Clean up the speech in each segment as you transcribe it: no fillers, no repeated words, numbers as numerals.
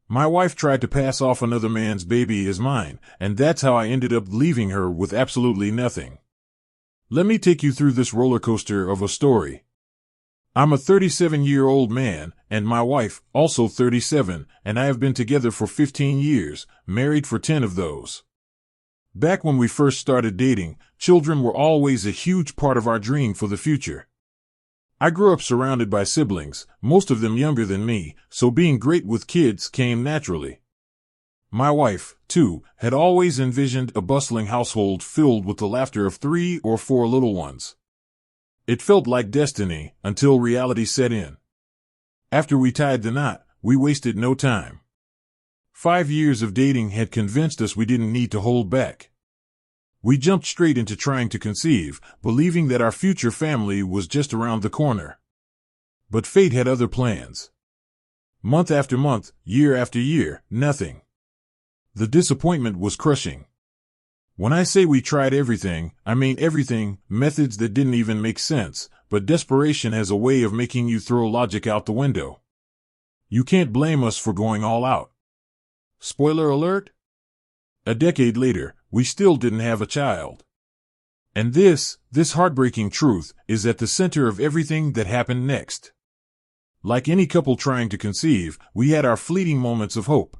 My wife tried to pass off another man's baby as mine, and that's how I ended up leaving her with absolutely nothing. Let me take you through this roller coaster of a story. I'm a 37-year-old man, and my wife, also 37, and I have been together for 15 years, married for 10 of those. Back when we first started dating, children were always a huge part of our dream for the future. I grew up surrounded by siblings, most of them younger than me, so being great with kids came naturally. My wife, too, had always envisioned a bustling household filled with the laughter of 3 or 4 little ones. It felt like destiny, until reality set in. After we tied the knot, we wasted no time. 5 years of dating had convinced us we didn't need to hold back. We jumped straight into trying to conceive, believing that our future family was just around the corner. But fate had other plans. Month after month, year after year, nothing. The disappointment was crushing. When I say we tried everything, I mean everything, methods that didn't even make sense, but desperation has a way of making you throw logic out the window. You can't blame us for going all out. Spoiler alert? A decade later, we still didn't have a child. And this heartbreaking truth is at the center of everything that happened next. Like any couple trying to conceive, we had our fleeting moments of hope.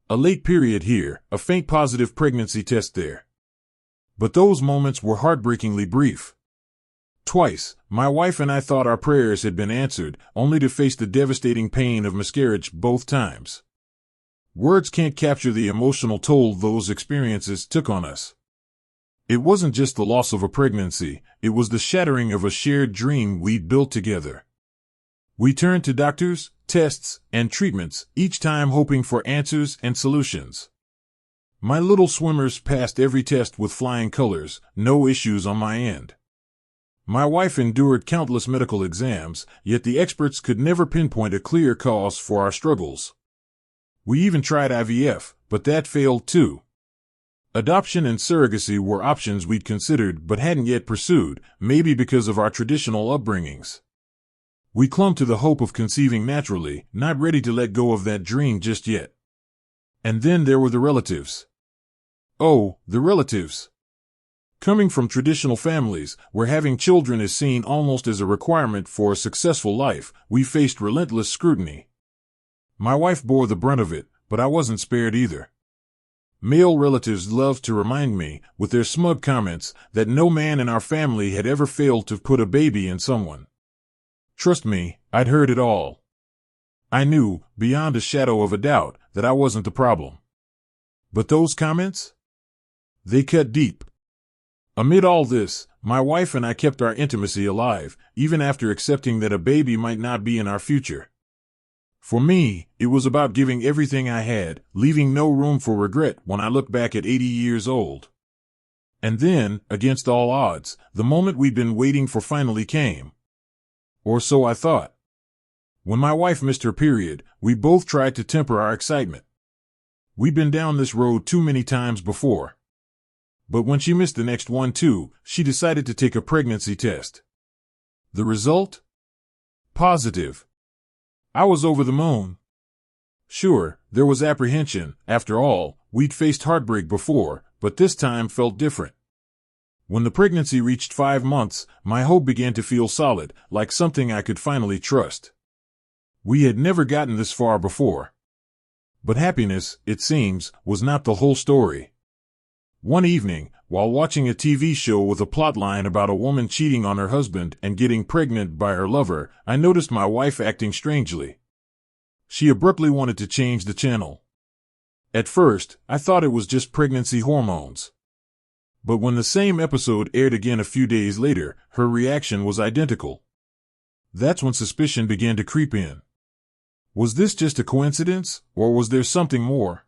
A late period here, a faint positive pregnancy test there. But those moments were heartbreakingly brief. Twice, my wife and I thought our prayers had been answered, only to face the devastating pain of miscarriage both times. Words can't capture the emotional toll those experiences took on us. It wasn't just the loss of a pregnancy, it was the shattering of a shared dream we'd built together. We turned to doctors, tests, and treatments, each time hoping for answers and solutions. My little swimmers passed every test with flying colors, no issues on my end. My wife endured countless medical exams, yet the experts could never pinpoint a clear cause for our struggles. We even tried IVF, but that failed too. Adoption and surrogacy were options we'd considered but hadn't yet pursued, maybe because of our traditional upbringings. We clung to the hope of conceiving naturally, not ready to let go of that dream just yet. And then there were the relatives. Oh, the relatives. Coming from traditional families, where having children is seen almost as a requirement for a successful life, we faced relentless scrutiny. My wife bore the brunt of it, but I wasn't spared either. Male relatives loved to remind me, with their smug comments, that no man in our family had ever failed to put a baby in someone. Trust me, I'd heard it all. I knew, beyond a shadow of a doubt, that I wasn't the problem. But those comments? They cut deep. Amid all this, my wife and I kept our intimacy alive, even after accepting that a baby might not be in our future. For me, it was about giving everything I had, leaving no room for regret when I look back at 80 years old. And then, against all odds, the moment we'd been waiting for finally came. Or so I thought. When my wife missed her period, we both tried to temper our excitement. We'd been down this road too many times before. But when she missed the next one too, she decided to take a pregnancy test. The result? Positive. I was over the moon. Sure, there was apprehension. After all, we'd faced heartbreak before, but this time felt different. When the pregnancy reached 5 months, my hope began to feel solid, like something I could finally trust. We had never gotten this far before. But happiness, it seems, was not the whole story. One evening, while watching a TV show with a plotline about a woman cheating on her husband and getting pregnant by her lover, I noticed my wife acting strangely. She abruptly wanted to change the channel. At first, I thought it was just pregnancy hormones. But when the same episode aired again a few days later, her reaction was identical. That's when suspicion began to creep in. Was this just a coincidence, or was there something more?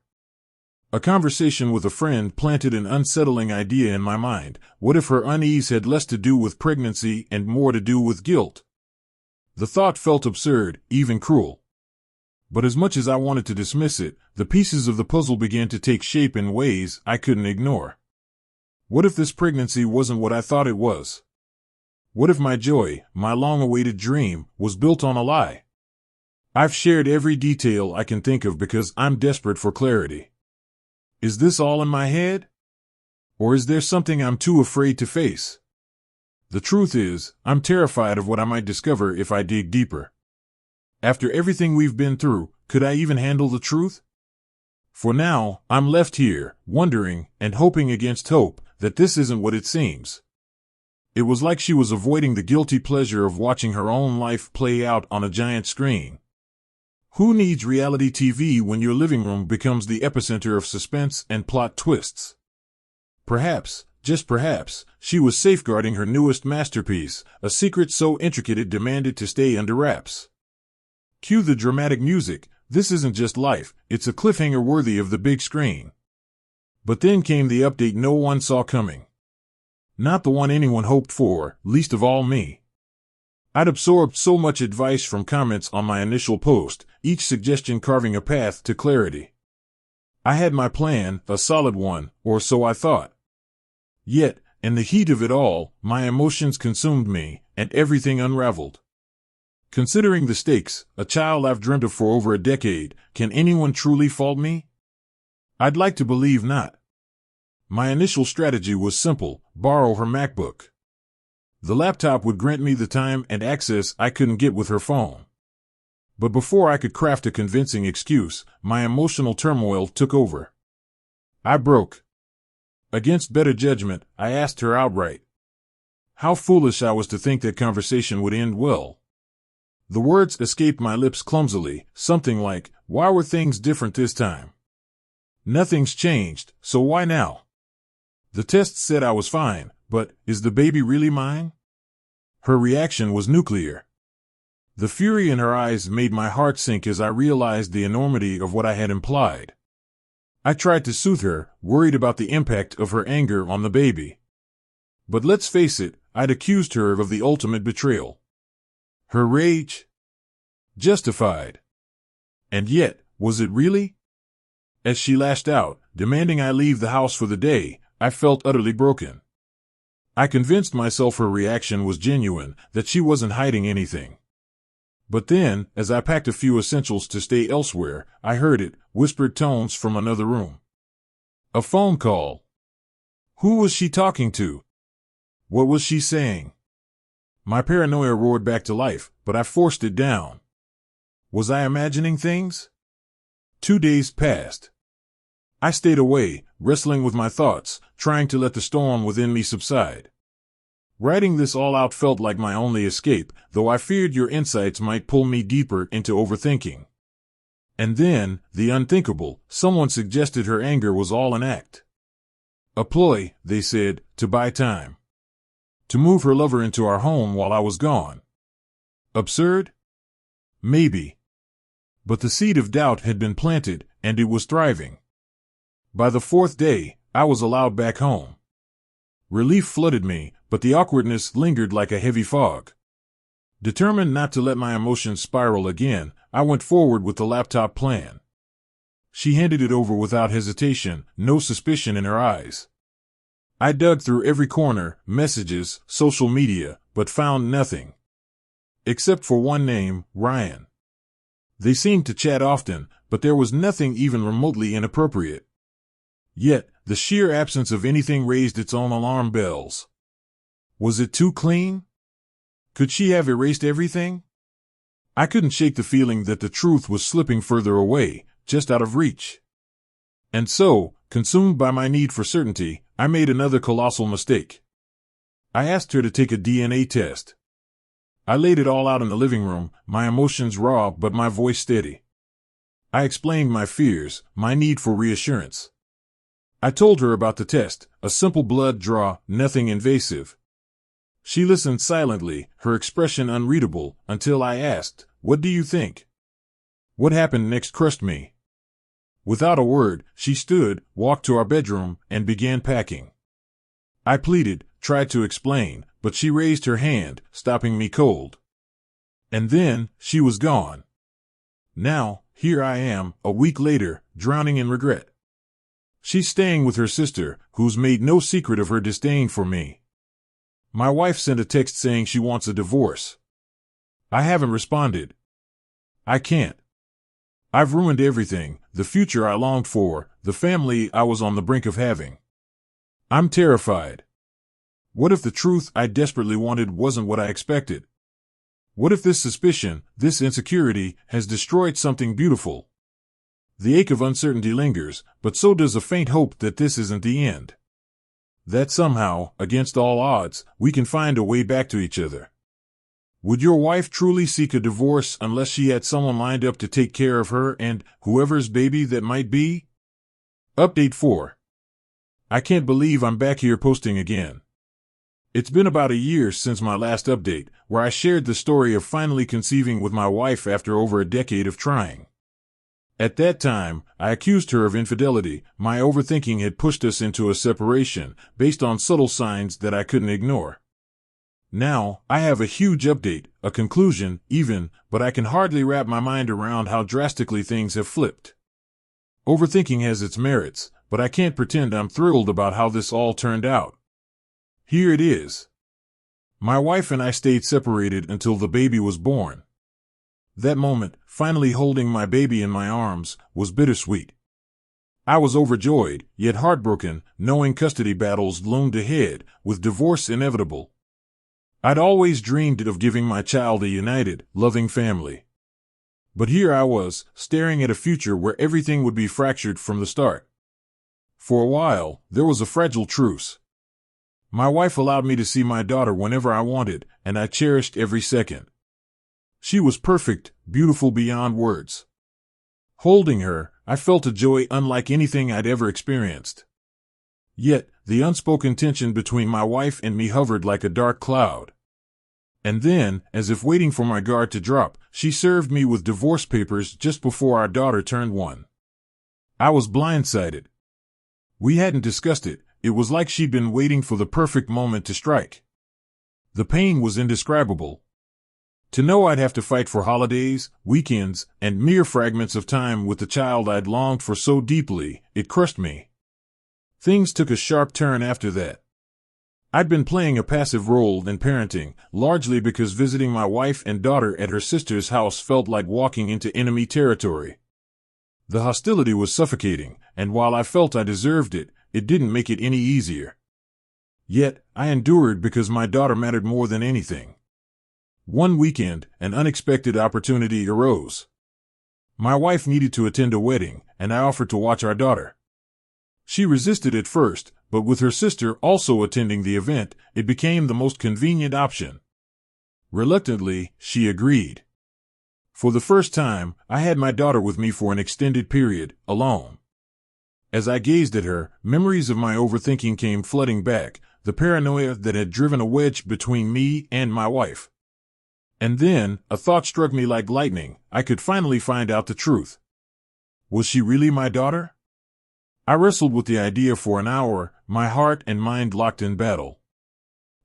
A conversation with a friend planted an unsettling idea in my mind. What if her unease had less to do with pregnancy and more to do with guilt? The thought felt absurd, even cruel. But as much as I wanted to dismiss it, the pieces of the puzzle began to take shape in ways I couldn't ignore. What if this pregnancy wasn't what I thought it was? What if my joy, my long-awaited dream, was built on a lie? I've shared every detail I can think of because I'm desperate for clarity. Is this all in my head? Or is there something I'm too afraid to face? The truth is, I'm terrified of what I might discover if I dig deeper. After everything we've been through, could I even handle the truth? For now, I'm left here, wondering, and hoping against hope, that this isn't what it seems. It was like she was avoiding the guilty pleasure of watching her own life play out on a giant screen. Who needs reality TV when your living room becomes the epicenter of suspense and plot twists? Perhaps, just perhaps, she was safeguarding her newest masterpiece, a secret so intricate it demanded to stay under wraps. Cue the dramatic music. This isn't just life, it's a cliffhanger worthy of the big screen. But then came the update no one saw coming. Not the one anyone hoped for, least of all me. I'd absorbed so much advice from comments on my initial post, each suggestion carving a path to clarity. I had my plan, a solid one, or so I thought. Yet, in the heat of it all, my emotions consumed me, and everything unraveled. Considering the stakes, a child I've dreamt of for over a decade, can anyone truly fault me? I'd like to believe not. My initial strategy was simple: borrow her MacBook. The laptop would grant me the time and access I couldn't get with her phone. But before I could craft a convincing excuse, my emotional turmoil took over. I broke. Against better judgment, I asked her outright. How foolish I was to think that conversation would end well. The words escaped my lips clumsily, something like, "Why were things different this time?" Nothing's changed, so why now? The test said I was fine, but is the baby really mine? Her reaction was nuclear. The fury in her eyes made my heart sink as I realized the enormity of what I had implied. I tried to soothe her, worried about the impact of her anger on the baby. But let's face it, I'd accused her of the ultimate betrayal. Her rage? Justified. And yet, was it really? As she lashed out, demanding I leave the house for the day, I felt utterly broken. I convinced myself her reaction was genuine, that she wasn't hiding anything. But then, as I packed a few essentials to stay elsewhere, I heard it, whispered tones from another room. A phone call. Who was she talking to? What was she saying? My paranoia roared back to life, but I forced it down. Was I imagining things? 2 days passed. I stayed away, wrestling with my thoughts, trying to let the storm within me subside. Writing this all out felt like my only escape, though I feared your insights might pull me deeper into overthinking. And then, the unthinkable, someone suggested her anger was all an act. A ploy, they said, to buy time. To move her lover into our home while I was gone. Absurd? Maybe. But the seed of doubt had been planted, and it was thriving. By the 4th day, I was allowed back home. Relief flooded me, but the awkwardness lingered like a heavy fog. Determined not to let my emotions spiral again, I went forward with the laptop plan. She handed it over without hesitation, no suspicion in her eyes. I dug through every corner, messages, social media, but found nothing. Except for one name, Ryan. They seemed to chat often, but there was nothing even remotely inappropriate. Yet, the sheer absence of anything raised its own alarm bells. Was it too clean? Could she have erased everything? I couldn't shake the feeling that the truth was slipping further away, just out of reach. And so, consumed by my need for certainty, I made another colossal mistake. I asked her to take a DNA test. I laid it all out in the living room, my emotions raw but my voice steady. I explained my fears, my need for reassurance. I told her about the test, a simple blood draw, nothing invasive. She listened silently, her expression unreadable, until I asked, "What do you think?" What happened next crushed me. Without a word, she stood, walked to our bedroom, and began packing. I pleaded, tried to explain, but she raised her hand, stopping me cold. And then, she was gone. Now, here I am, a week later, drowning in regret. She's staying with her sister, who's made no secret of her disdain for me. My wife sent a text saying she wants a divorce. I haven't responded. I can't. I've ruined everything, the future I longed for, the family I was on the brink of having. I'm terrified. What if the truth I desperately wanted wasn't what I expected? What if this suspicion, this insecurity, has destroyed something beautiful? The ache of uncertainty lingers, but so does a faint hope that this isn't the end. That somehow, against all odds, we can find a way back to each other. Would your wife truly seek a divorce unless she had someone lined up to take care of her and whoever's baby that might be? Update 4. I can't believe I'm back here posting again. It's been about a year since my last update, where I shared the story of finally conceiving with my wife after over a decade of trying. At that time, I accused her of infidelity. My overthinking had pushed us into a separation, based on subtle signs that I couldn't ignore. Now, I have a huge update, a conclusion, even, but I can hardly wrap my mind around how drastically things have flipped. Overthinking has its merits, but I can't pretend I'm thrilled about how this all turned out. Here it is. My wife and I stayed separated until the baby was born. That moment, finally holding my baby in my arms, was bittersweet. I was overjoyed, yet heartbroken, knowing custody battles loomed ahead, with divorce inevitable. I'd always dreamed of giving my child a united, loving family. But here I was, staring at a future where everything would be fractured from the start. For a while, there was a fragile truce. My wife allowed me to see my daughter whenever I wanted, and I cherished every second. She was perfect, beautiful beyond words. Holding her, I felt a joy unlike anything I'd ever experienced. Yet, the unspoken tension between my wife and me hovered like a dark cloud. And then, as if waiting for my guard to drop, she served me with divorce papers just before our daughter turned 1. I was blindsided. We hadn't discussed it. It was like she'd been waiting for the perfect moment to strike. The pain was indescribable. To know I'd have to fight for holidays, weekends, and mere fragments of time with the child I'd longed for so deeply, it crushed me. Things took a sharp turn after that. I'd been playing a passive role in parenting, largely because visiting my wife and daughter at her sister's house felt like walking into enemy territory. The hostility was suffocating, and while I felt I deserved it, it didn't make it any easier. Yet, I endured because my daughter mattered more than anything. One weekend, an unexpected opportunity arose. My wife needed to attend a wedding, and I offered to watch our daughter. She resisted at first, but with her sister also attending the event, it became the most convenient option. Reluctantly, she agreed. For the first time, I had my daughter with me for an extended period, alone. As I gazed at her, memories of my overthinking came flooding back, the paranoia that had driven a wedge between me and my wife. And then, a thought struck me like lightning. I could finally find out the truth. Was she really my daughter? I wrestled with the idea for an hour, my heart and mind locked in battle.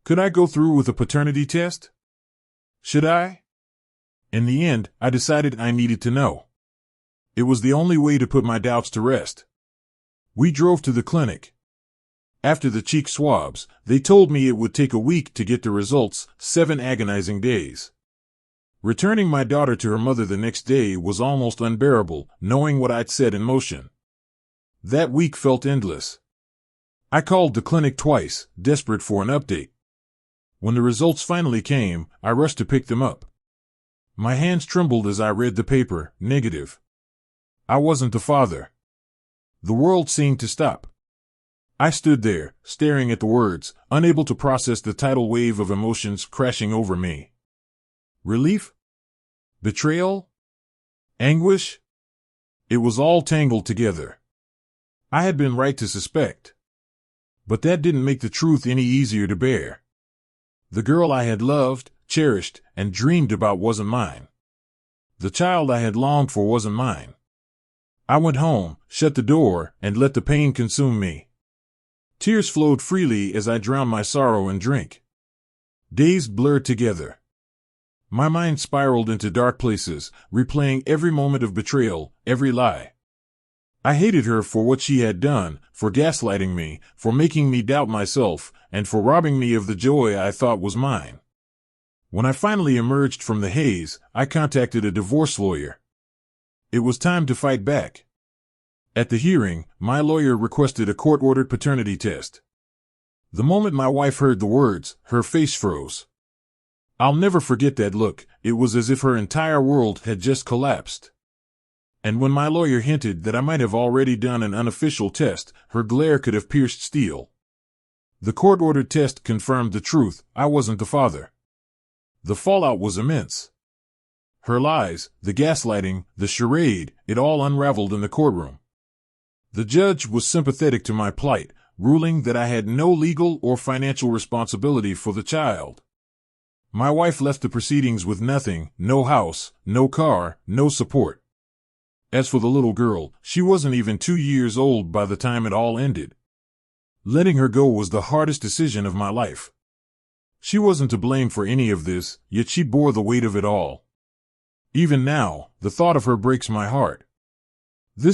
Could I go through with a paternity test? Should I? In the end, I decided I needed to know. It was the only way to put my doubts to rest. We drove to the clinic. After the cheek swabs, they told me it would take a week to get the results, 7 agonizing days. Returning my daughter to her mother the next day was almost unbearable, knowing what I'd set in motion. That week felt endless. I called the clinic twice, desperate for an update. When the results finally came, I rushed to pick them up. My hands trembled as I read the paper, negative. I wasn't the father. The world seemed to stop. I stood there, staring at the words, unable to process the tidal wave of emotions crashing over me. Relief? Betrayal? Anguish? It was all tangled together. I had been right to suspect. But that didn't make the truth any easier to bear. The girl I had loved, cherished, and dreamed about wasn't mine. The child I had longed for wasn't mine. I went home, shut the door, and let the pain consume me. Tears flowed freely as I drowned my sorrow in drink. Days blurred together. My mind spiraled into dark places, replaying every moment of betrayal, every lie. I hated her for what she had done, for gaslighting me, for making me doubt myself, and for robbing me of the joy I thought was mine. When I finally emerged from the haze, I contacted a divorce lawyer. It was time to fight back. At the hearing, my lawyer requested a court-ordered paternity test. The moment my wife heard the words, her face froze. I'll never forget that look. It was as if her entire world had just collapsed. And when my lawyer hinted that I might have already done an unofficial test, her glare could have pierced steel. The court-ordered test confirmed the truth. I wasn't the father. The fallout was immense. Her lies, the gaslighting, the charade, it all unraveled in the courtroom. The judge was sympathetic to my plight, ruling that I had no legal or financial responsibility for the child. My wife left the proceedings with nothing, no house, no car, no support. As for the little girl, she wasn't even 2 years old by the time it all ended. Letting her go was the hardest decision of my life. She wasn't to blame for any of this, yet she bore the weight of it all. Even now, the thought of her breaks my heart. This